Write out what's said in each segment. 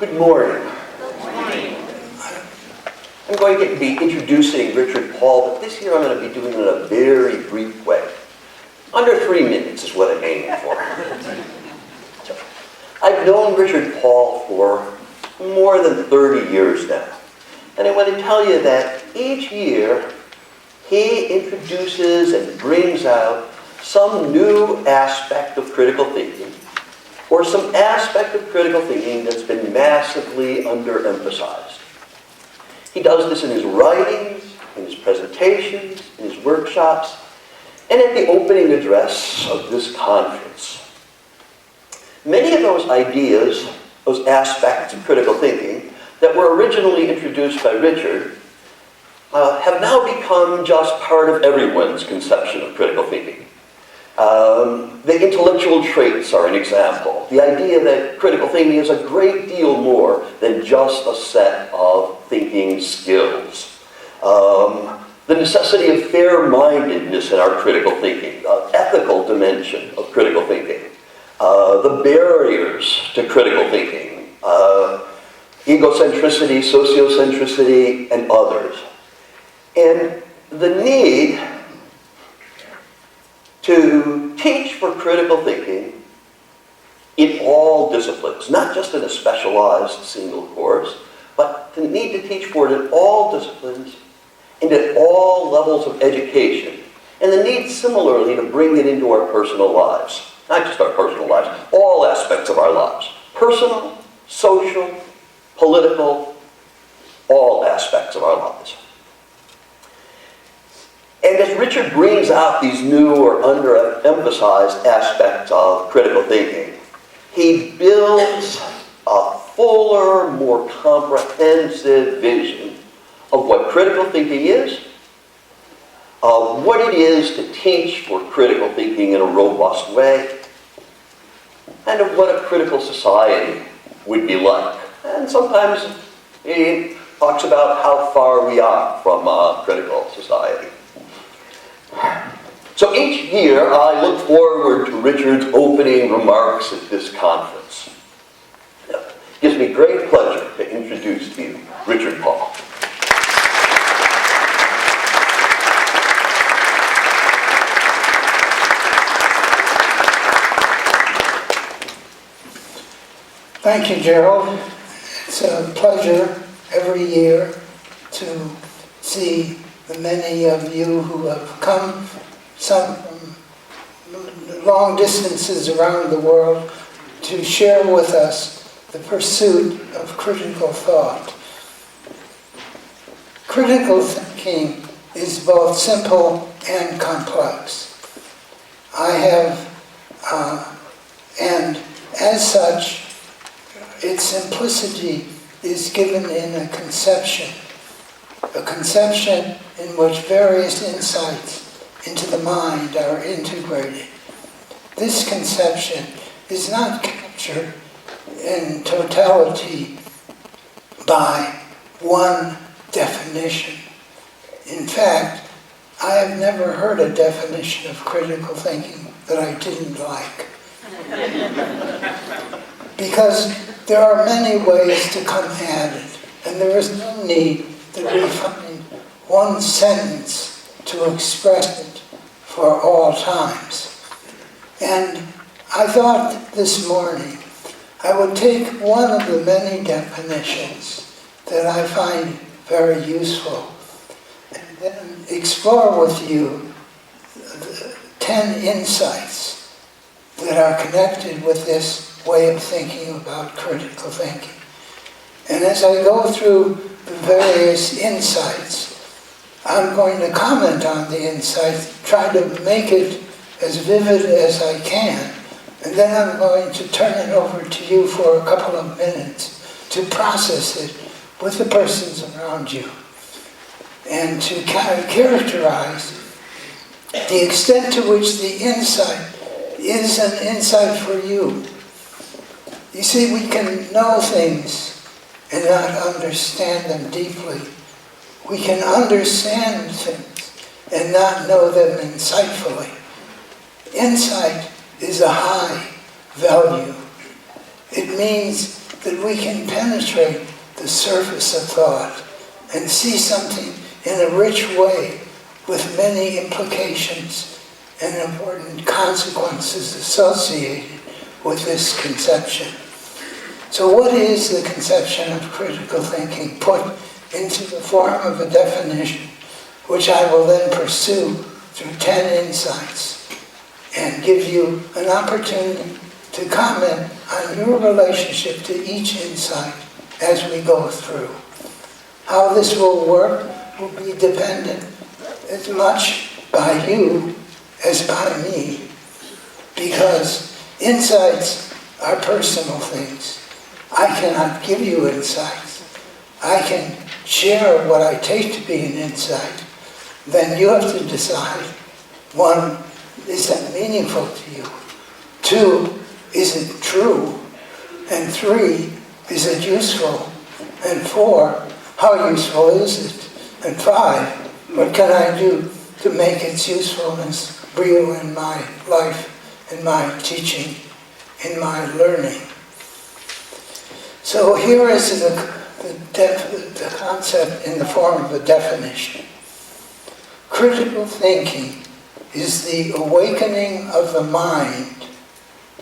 Good morning. I'm going to be introducing Richard Paul, but this year I'm going to be doing it in a very brief way. Under 3 minutes is what I'm aiming for. So, I've known Richard Paul for more than 30 years now. And I want to tell you that each year he introduces and brings out some new aspect of critical thinking, or some aspect of critical thinking that's been massively underemphasized. He does this in his writings, in his presentations, in his workshops, and at the opening address of this conference. Many of those ideas, those aspects of critical thinking that were originally introduced by Richard have now become just part of everyone's conception of critical thinking. The intellectual traits are an example. The idea that critical thinking is a great deal more than just a set of thinking skills. The necessity of fair-mindedness in our critical thinking, the ethical dimension of critical thinking, the barriers to critical thinking, egocentricity, sociocentricity, and others. And the need to teach for critical thinking in all disciplines, not just in a specialized single course, but the need to teach for it in all disciplines and at all levels of education. And the need similarly to bring it into our personal lives. Not just our personal lives, all aspects of our lives. Personal, social, political, all aspects of our lives. And as Richard brings out these new or underemphasized aspects of critical thinking, he builds a fuller, more comprehensive vision of what critical thinking is, of what it is to teach for critical thinking in a robust way, and of what a critical society would be like. And sometimes he talks about how far we are from a critical society. So each year I look forward to Richard's opening remarks at this conference. It gives me great pleasure to introduce to you Richard Paul. Thank you, Gerald. It's a pleasure every year to see the many of you who have come some long distances around the world to share with us the pursuit of critical thought. Critical thinking is both simple and complex. And as such, its simplicity is given in a conception in which various insights into the mind are integrated. This conception is not captured in totality by one definition. In fact, I have never heard a definition of critical thinking that I didn't like. Because there are many ways to come at it, and there is no need that we find one sentence to express it for all times. And I thought this morning I would take one of the many definitions that I find very useful and then explore with you 10 insights that are connected with this way of thinking about critical thinking. And as I go through the various insights, I'm going to comment on the insights, try to make it as vivid as I can, and then I'm going to turn it over to you for a couple of minutes to process it with the persons around you and to characterize the extent to which the insight is an insight for you. You see, we can know things and not understand them deeply. We can understand things and not know them insightfully. Insight is a high value. It means that we can penetrate the surface of thought and see something in a rich way with many implications and important consequences associated with this conception. So what is the conception of critical thinking put into the form of a definition, which I will then pursue through 10 insights and give you an opportunity to comment on your relationship to each insight as we go through. How this will work will be dependent as much by you as by me, because insights are personal things. I cannot give you insights. I can share what I take to be an insight. Then you have to decide, 1, is that meaningful to you? 2, is it true? And 3, is it useful? And 4, how useful is it? And 5, what can I do to make its usefulness real in my life, in my teaching, in my learning? So here is the concept in the form of a definition. Critical thinking is the awakening of the mind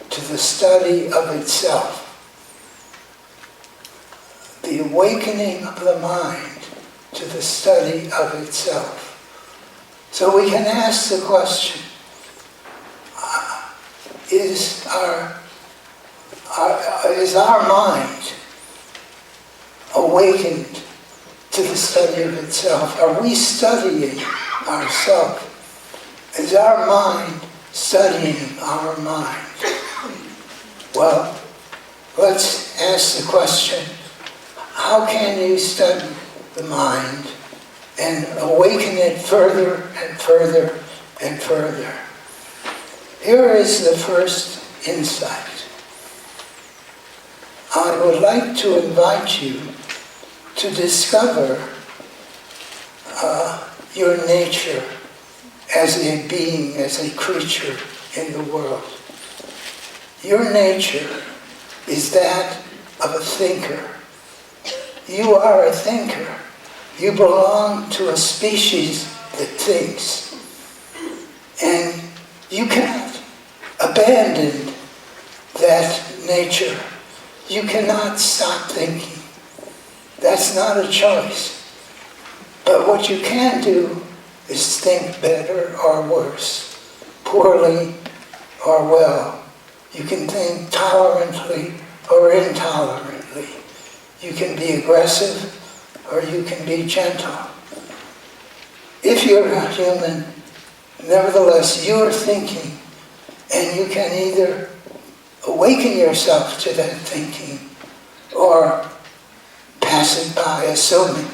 to the study of itself. The awakening of the mind to the study of itself. So we can ask the question, is our mind awakened to the study of itself? Are we studying ourselves? Is our mind studying our mind? Well, let's ask the question, how can you study the mind and awaken it further and further and further? Here is the first insight. I would like to invite you to discover your nature as a being, as a creature in the world. Your nature is that of a thinker. You are a thinker. You belong to a species that thinks. And you cannot abandon that nature. You cannot stop thinking. That's not a choice. But what you can do is think better or worse, poorly or well. You can think tolerantly or intolerantly. You can be aggressive or you can be gentle. If you're a human, nevertheless, you're thinking, and you can either awaken yourself to that thinking or pass it by, assuming,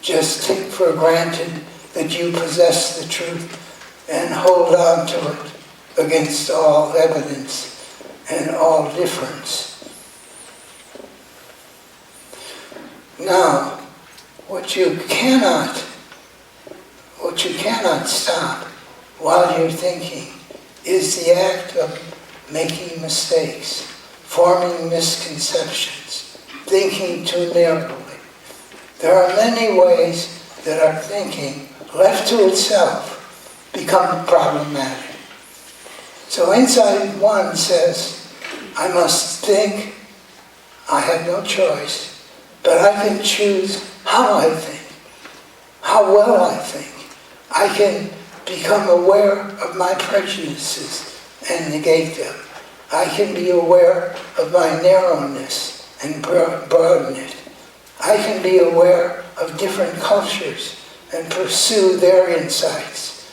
just take for granted that you possess the truth and hold on to it against all evidence and all difference. Now, what you cannot stop while you're thinking is the act of making mistakes, forming misconceptions, thinking too narrowly. There are many ways that our thinking, left to itself, become problematic. So Insight 1 says, I must think, I have no choice, but I can choose how I think, how well I think. I can become aware of my prejudices and negate them. I can be aware of my narrowness and broaden it. I can be aware of different cultures and pursue their insights.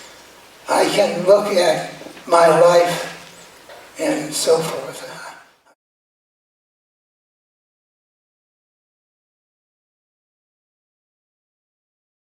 I can look at my life and so forth.